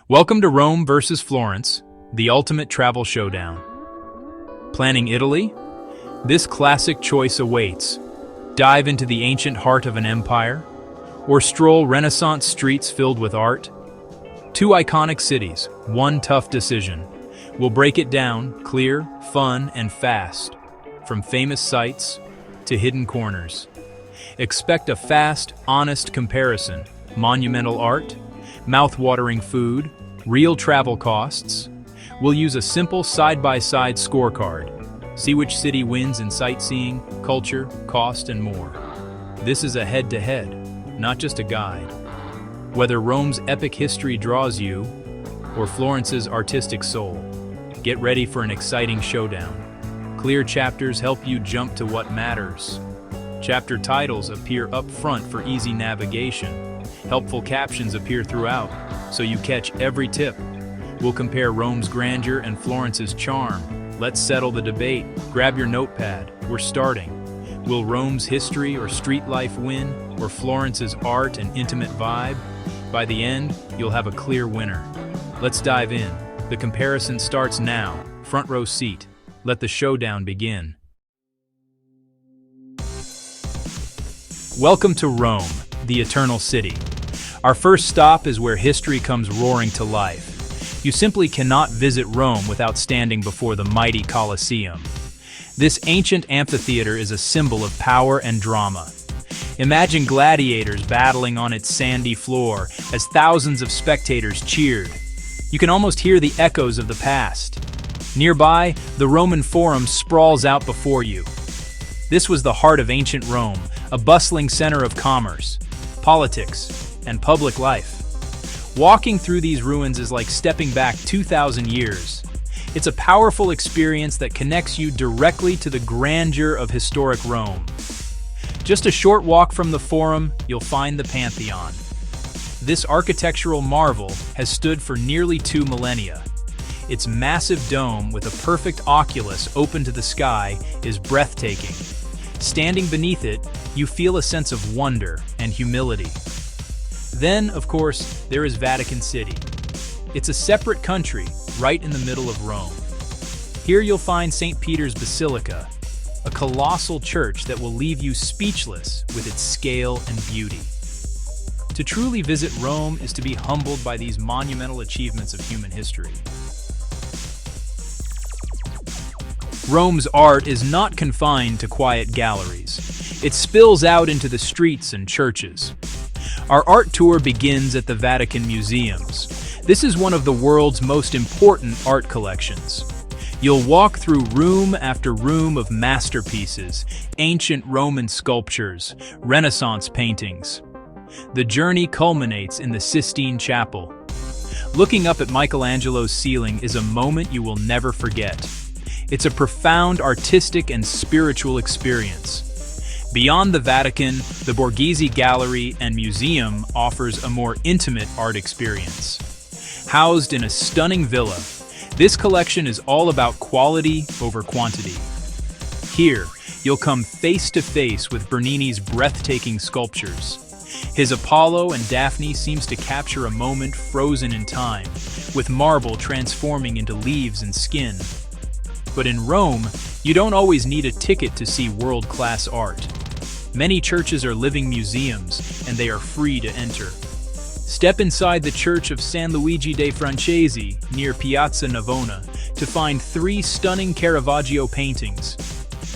Welcome to Rome versus Florence, the ultimate travel showdown. Planning Italy? This classic choice awaits. Dive into the ancient heart of an empire, or stroll Renaissance streets filled with art. Two iconic cities, one tough decision. We'll break it down, clear, fun, and fast, from famous sights to hidden corners. Expect a fast, honest comparison. Monumental art, mouth-watering food, real travel costs. We'll use a simple side-by-side scorecard. See which city wins in sightseeing, culture, cost, and more. This is a head-to-head, not just a guide. Whether Rome's epic history draws you, or Florence's artistic soul, get ready for an exciting showdown. Clear chapters help you jump to what matters. Chapter titles appear up front for easy navigation. Helpful captions appear throughout, so you catch every tip. We'll compare Rome's grandeur and Florence's charm. Let's settle the debate. Grab your notepad. We're starting. Will Rome's history or street life win, or Florence's art and intimate vibe? By the end, you'll have a clear winner. Let's dive in. The comparison starts now. Front row seat. Let the showdown begin. Welcome to Rome, the eternal city. Our first stop is where history comes roaring to life. You simply cannot visit Rome without standing before the mighty Colosseum. This ancient amphitheater is a symbol of power and drama. Imagine gladiators battling on its sandy floor as thousands of spectators cheered. You can almost hear the echoes of the past. Nearby, the Roman Forum sprawls out before you. This was the heart of ancient Rome, a bustling center of commerce, politics, and public life. Walking through these ruins is like stepping back 2,000 years. It's a powerful experience that connects you directly to the grandeur of historic Rome. Just a short walk from the Forum, you'll find the Pantheon. This architectural marvel has stood for nearly 2 millennia. Its massive dome with a perfect oculus open to the sky is breathtaking. Standing beneath it, you feel a sense of wonder and humility. Then, of course, there is Vatican City. It's a separate country, right in the middle of Rome. Here you'll find St. Peter's Basilica, a colossal church that will leave you speechless with its scale and beauty. To truly visit Rome is to be humbled by these monumental achievements of human history. Rome's art is not confined to quiet galleries. It spills out into the streets and churches. Our art tour begins at the Vatican Museums. This is one of the world's most important art collections. You'll walk through room after room of masterpieces, ancient Roman sculptures, Renaissance paintings. The journey culminates in the Sistine Chapel. Looking up at Michelangelo's ceiling is a moment you will never forget. It's a profound artistic and spiritual experience. Beyond the Vatican, the Borghese Gallery and Museum offers a more intimate art experience. Housed in a stunning villa, this collection is all about quality over quantity. Here, you'll come face to face with Bernini's breathtaking sculptures. His Apollo and Daphne seems to capture a moment frozen in time, with marble transforming into leaves and skin. But in Rome, you don't always need a ticket to see world-class art. Many churches are living museums, and they are free to enter. Step inside the Church of San Luigi dei Francesi near Piazza Navona to find 3 stunning Caravaggio paintings.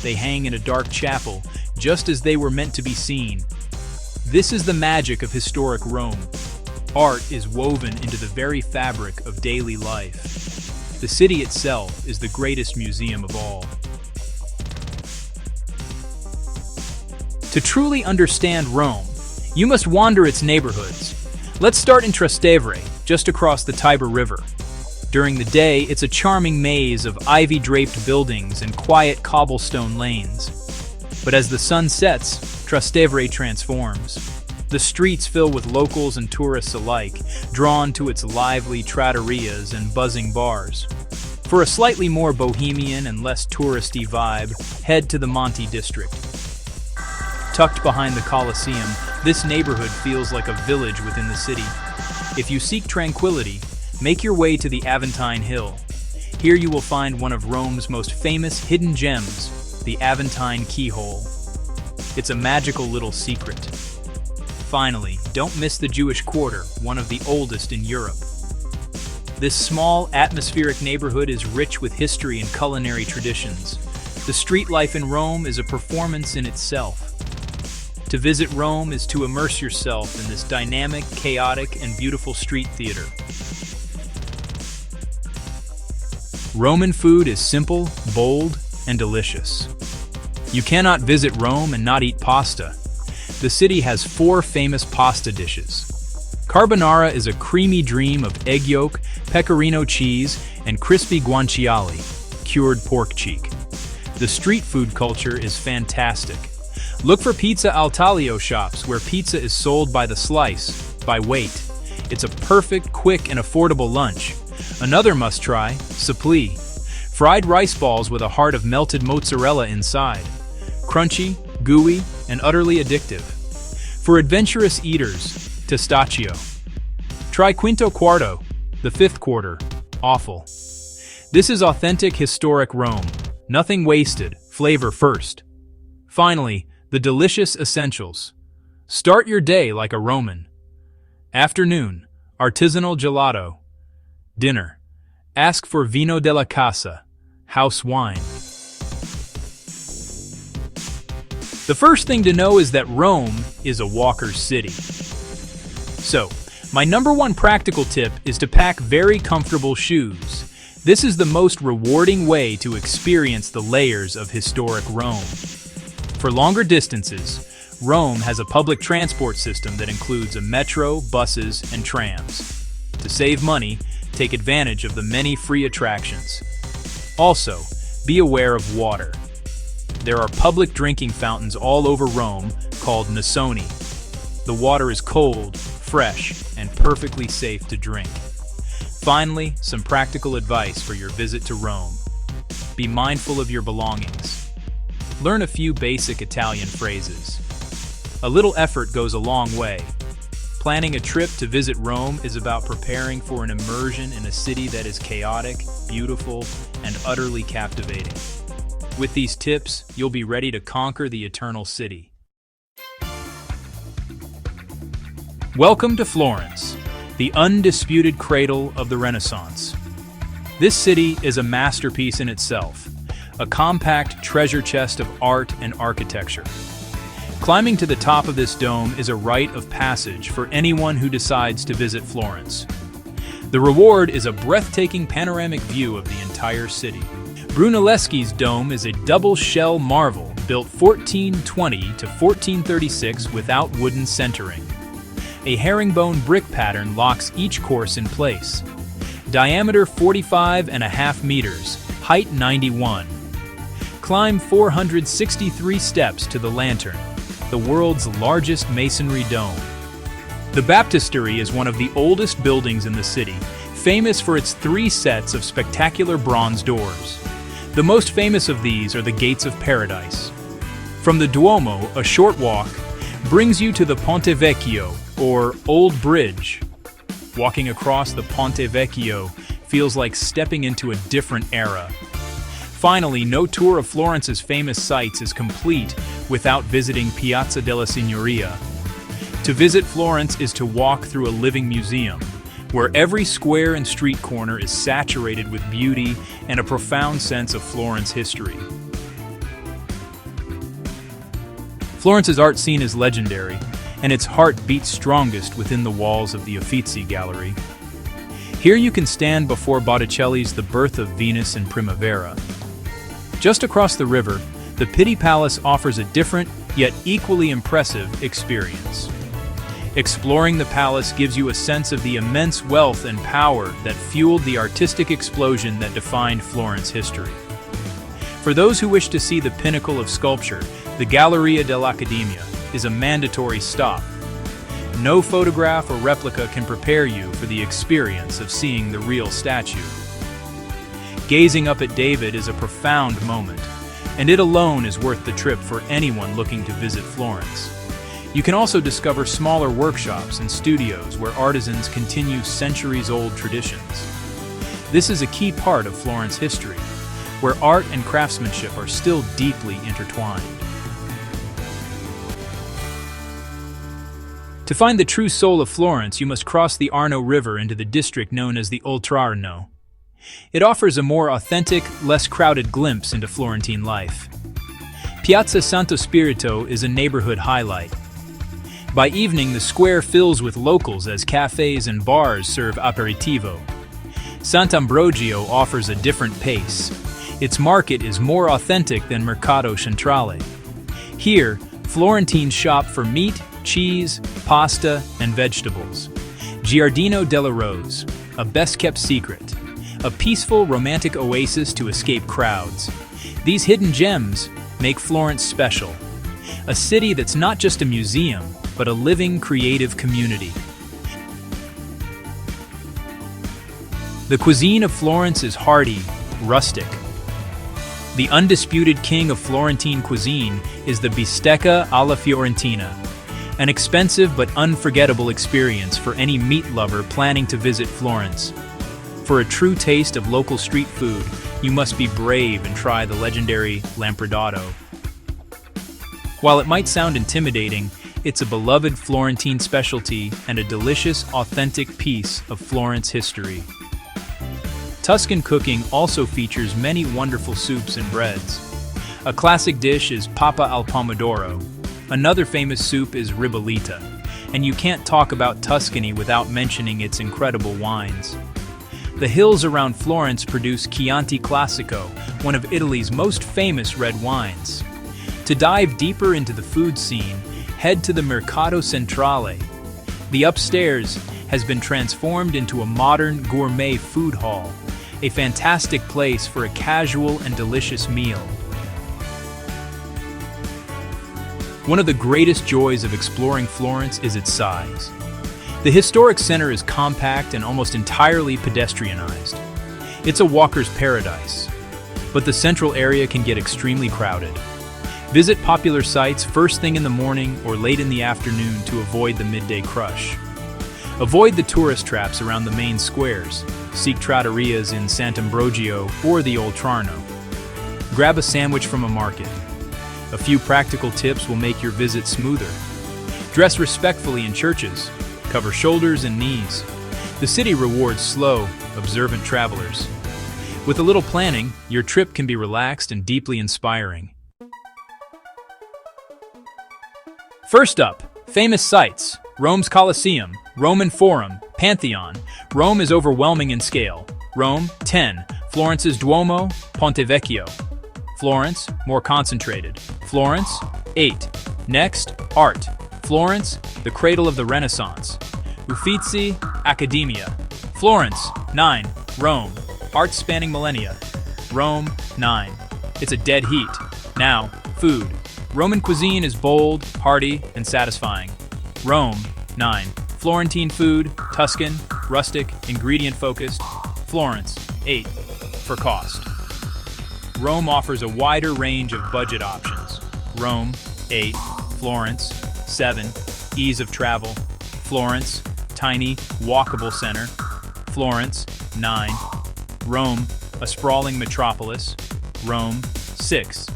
They hang in a dark chapel, just as they were meant to be seen. This is the magic of historic Rome. Art is woven into the very fabric of daily life. The city itself is the greatest museum of all. To truly understand Rome, you must wander its neighborhoods. Let's start in Trastevere, just across the Tiber River. During the day, it's a charming maze of ivy-draped buildings and quiet cobblestone lanes. But as the sun sets, Trastevere transforms. The streets fill with locals and tourists alike, drawn to its lively trattorias and buzzing bars. For a slightly more bohemian and less touristy vibe, head to the Monte district. Tucked behind the Colosseum, this neighborhood feels like a village within the city. If you seek tranquility, Make your way to the Aventine Hill. Here you will find one of Rome's most famous hidden gems, the Aventine Keyhole. It's a magical little secret. Finally, don't miss the Jewish Quarter, one of the oldest in Europe. This small, atmospheric neighborhood is rich with history and culinary traditions. The street life in Rome is a performance in itself. To visit Rome is to immerse yourself in this dynamic, chaotic, and beautiful street theater. Roman food is simple, bold, and delicious. You cannot visit Rome and not eat pasta. The city has 4 famous pasta dishes. Carbonara is a creamy dream of egg yolk, pecorino cheese, and crispy guanciale, cured pork cheek. The street food culture is fantastic. Look for pizza al taglio shops where pizza is sold by the slice, by weight. It's a perfect, quick, and affordable lunch. Another must-try, supplì. Fried rice balls with a heart of melted mozzarella inside. Crunchy, gooey, and utterly addictive. For adventurous eaters, pistachio. Try quinto quarto, the 5th quarter. Awful. This is authentic historic Rome. Nothing wasted, flavor first. Finally, the delicious essentials. Start your day like a Roman. Afternoon, artisanal gelato. Dinner, ask for vino della casa, house wine. The first thing to know is that Rome is a walker's city. So, my number 1 practical tip is to pack very comfortable shoes. This is the most rewarding way to experience the layers of historic Rome. For longer distances, Rome has a public transport system that includes a metro, buses, and trams. To save money, take advantage of the many free attractions. Also, be aware of water. There are public drinking fountains all over Rome called Nasoni. The water is cold, fresh, and perfectly safe to drink. Finally, some practical advice for your visit to Rome. Be mindful of your belongings. Learn a few basic Italian phrases. A little effort goes a long way. Planning a trip to visit Rome is about preparing for an immersion in a city that is chaotic, beautiful, and utterly captivating. With these tips, you'll be ready to conquer the eternal city. Welcome to Florence, the undisputed cradle of the Renaissance. This city is a masterpiece in itself, a compact treasure chest of art and architecture. Climbing to the top of this dome is a rite of passage for anyone who decides to visit Florence. The reward is a breathtaking panoramic view of the entire city. Brunelleschi's dome is a double-shell marvel built 1420 to 1436 without wooden centering. A herringbone brick pattern locks each course in place. Diameter 45.5 meters, height 91. Climb 463 steps to the lantern, the world's largest masonry dome. The baptistery is one of the oldest buildings in the city, famous for its 3 sets of spectacular bronze doors. The most famous of these are the Gates of Paradise. From the Duomo, a short walk brings you to the Ponte Vecchio, or Old Bridge. Walking across the Ponte Vecchio feels like stepping into a different era. Finally, no tour of Florence's famous sights is complete without visiting Piazza della Signoria. To visit Florence is to walk through a living museum, where every square and street corner is saturated with beauty and a profound sense of Florence history. Florence's art scene is legendary, and its heart beats strongest within the walls of the Uffizi Gallery. Here you can stand before Botticelli's The Birth of Venus in Primavera. Just across the river, the Pitti Palace offers a different, yet equally impressive, experience. Exploring the palace gives you a sense of the immense wealth and power that fueled the artistic explosion that defined Florence history. For those who wish to see the pinnacle of sculpture, the Galleria dell'Accademia is a mandatory stop. No photograph or replica can prepare you for the experience of seeing the real statue. Gazing up at David is a profound moment, and it alone is worth the trip for anyone looking to visit Florence. You can also discover smaller workshops and studios where artisans continue centuries-old traditions. This is a key part of Florence history, where art and craftsmanship are still deeply intertwined. To find the true soul of Florence, you must cross the Arno River into the district known as the Oltrarno. It offers a more authentic, less crowded glimpse into Florentine life. Piazza Santo Spirito is a neighborhood highlight. By evening, the square fills with locals as cafes and bars serve aperitivo. Sant'Ambrogio offers a different pace. Its market is more authentic than Mercato Centrale. Here, Florentines shop for meat, cheese, pasta, and vegetables. Giardino della Rose, a best-kept secret. A peaceful, romantic oasis to escape crowds. These hidden gems make Florence special. A city that's not just a museum, but a living, creative community. The cuisine of Florence is hearty, rustic. The undisputed king of Florentine cuisine is the bistecca alla fiorentina, an expensive but unforgettable experience for any meat lover planning to visit Florence. For a true taste of local street food, you must be brave and try the legendary lampredotto. While it might sound intimidating, it's a beloved Florentine specialty and a delicious, authentic piece of Florence history. Tuscan cooking also features many wonderful soups and breads. A classic dish is papa al pomodoro. Another famous soup is ribollita, and you can't talk about Tuscany without mentioning its incredible wines. The hills around Florence produce Chianti Classico, one of Italy's most famous red wines. To dive deeper into the food scene, head to the Mercato Centrale. The upstairs has been transformed into a modern gourmet food hall, a fantastic place for a casual and delicious meal. One of the greatest joys of exploring Florence is its size. The historic center is compact and almost entirely pedestrianized. It's a walker's paradise, but the central area can get extremely crowded. Visit popular sites first thing in the morning or late in the afternoon to avoid the midday crush. Avoid the tourist traps around the main squares. Seek trattorias in Sant'Ambrogio or the Oltrarno. Grab a sandwich from a market. A few practical tips will make your visit smoother. Dress respectfully in churches. Cover shoulders and knees. The city rewards slow, observant travelers. With a little planning, your trip can be relaxed and deeply inspiring. First up, famous sites. Rome's Colosseum, Roman Forum, Pantheon. Rome is overwhelming in scale. Rome, 10. Florence's Duomo, Ponte Vecchio. Florence, more concentrated. Florence, 8. Next, art. Florence, the cradle of the Renaissance. Uffizi, Accademia. Florence, 9. Rome, art spanning millennia. Rome, 9. It's a dead heat. Now, food. Roman cuisine is bold, hearty, and satisfying. Rome, 9. Florentine food, Tuscan, rustic, ingredient-focused. Florence, 8. For cost. Rome offers a wider range of budget options. Rome, 8. Florence, 7. Ease of travel. Florence, tiny, walkable center. Florence, 9. Rome, a sprawling metropolis. Rome, 6.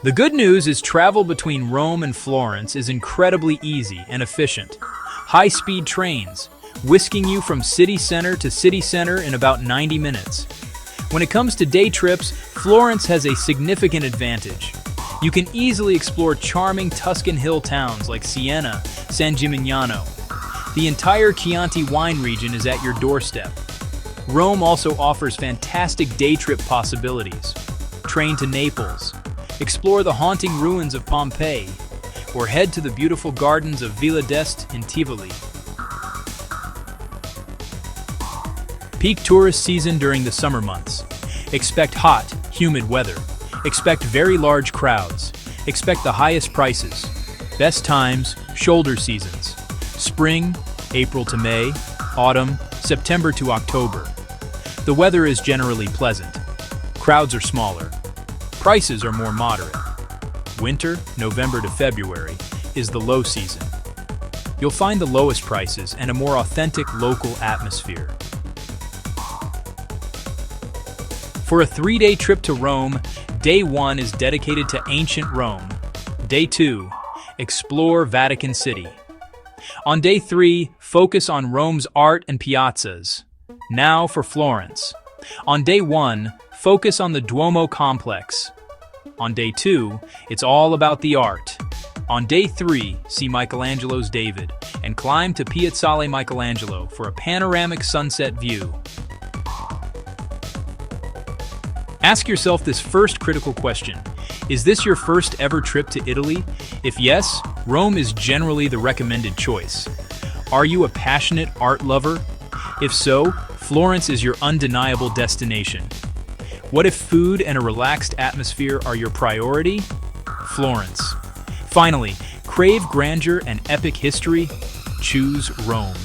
The good news is travel between Rome and Florence is incredibly easy and efficient. High-speed trains, whisking you from city center to city center in about 90 minutes. When it comes to day trips, Florence has a significant advantage. You can easily explore charming Tuscan hill towns like Siena, San Gimignano. The entire Chianti wine region is at your doorstep. Rome also offers fantastic day trip possibilities. Train to Naples, explore the haunting ruins of Pompeii, or head to the beautiful gardens of Villa d'Este in Tivoli. Peak tourist season during the summer months. Expect hot, humid weather. Expect very large crowds. Expect the highest prices. Best times, shoulder seasons. Spring, April to May. Autumn, September to October. The weather is generally pleasant. Crowds are smaller. Prices are more moderate. Winter, November to February, is the low season. You'll find the lowest prices and a more authentic local atmosphere. For a 3-day trip to Rome, Day 1 is dedicated to ancient Rome. Day 2, explore Vatican City. On Day 3, focus on Rome's art and piazzas. Now for Florence. On Day 1, focus on the Duomo complex. On Day 2, it's all about the art. On Day 3, see Michelangelo's David and climb to Piazzale Michelangelo for a panoramic sunset view. Ask yourself this first critical question. Is this your first ever trip to Italy? If yes, Rome is generally the recommended choice. Are you a passionate art lover? If so, Florence is your undeniable destination. What if food and a relaxed atmosphere are your priority? Florence. Finally, crave grandeur and epic history? Choose Rome.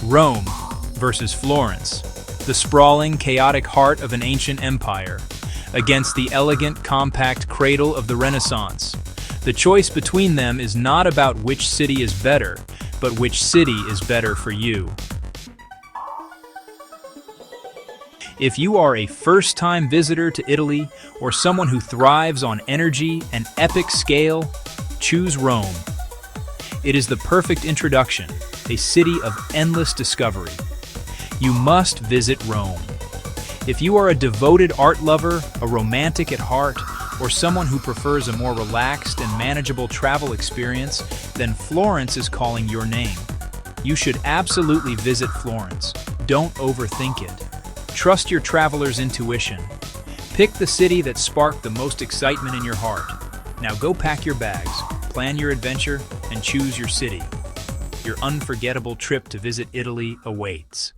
Rome versus Florence, the sprawling, chaotic heart of an ancient empire, against the elegant, compact cradle of the Renaissance. The choice between them is not about which city is better, but which city is better for you. If you are a first-time visitor to Italy or someone who thrives on energy and epic scale, choose Rome. It is the perfect introduction, a city of endless discovery. You must visit Rome. If you are a devoted art lover, a romantic at heart, or someone who prefers a more relaxed and manageable travel experience, then Florence is calling your name. You should absolutely visit Florence. Don't overthink it. Trust your traveler's intuition. Pick the city that sparked the most excitement in your heart. Now go pack your bags, plan your adventure, and choose your city. Your unforgettable trip to visit Italy awaits.